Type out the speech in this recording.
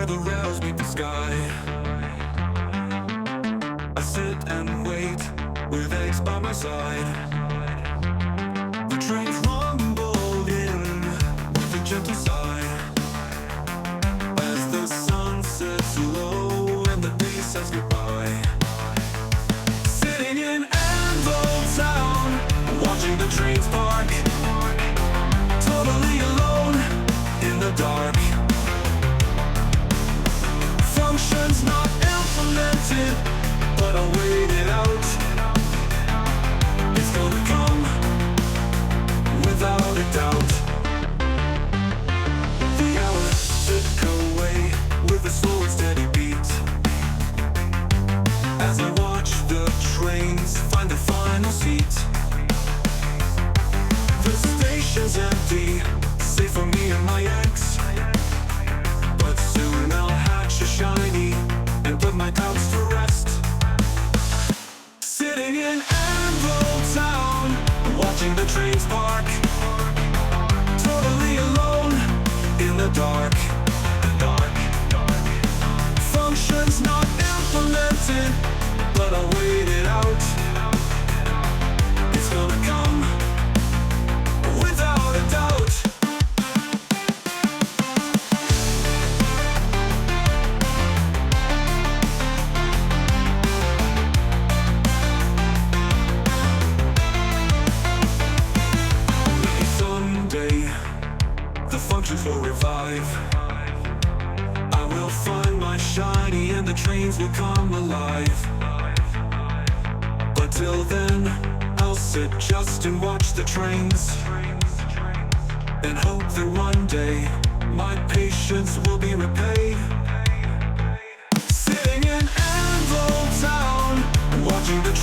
where the rails meet the sky. I sit and wait with eggs by my side. The trains rumble in with a gentle sigh as the sun sets low and the day says goodbye. Sitting in Anville town, watching the trains park, totally alone in the dark. Functions not implemented, but I'll wait it out. It's gonna come without a doubt. The hours tick away with a slow and steady beat as I watch the trains find the final seat. The station's empty, safe for me and my ex, but soon I'll hatch a shiny and put my doubts to rest. Sitting in Anville town, watching the trains park, totally alone in the dark. Functions not implemented, but I'll wait it out. It's gonna come without a doubt. Maybe someday the functions will revive. I will find my shiny and the trains will come alive. But till then, I'll sit just and watch the trains and hope that one day my patience will be repaid. Sitting in Anville town, watching the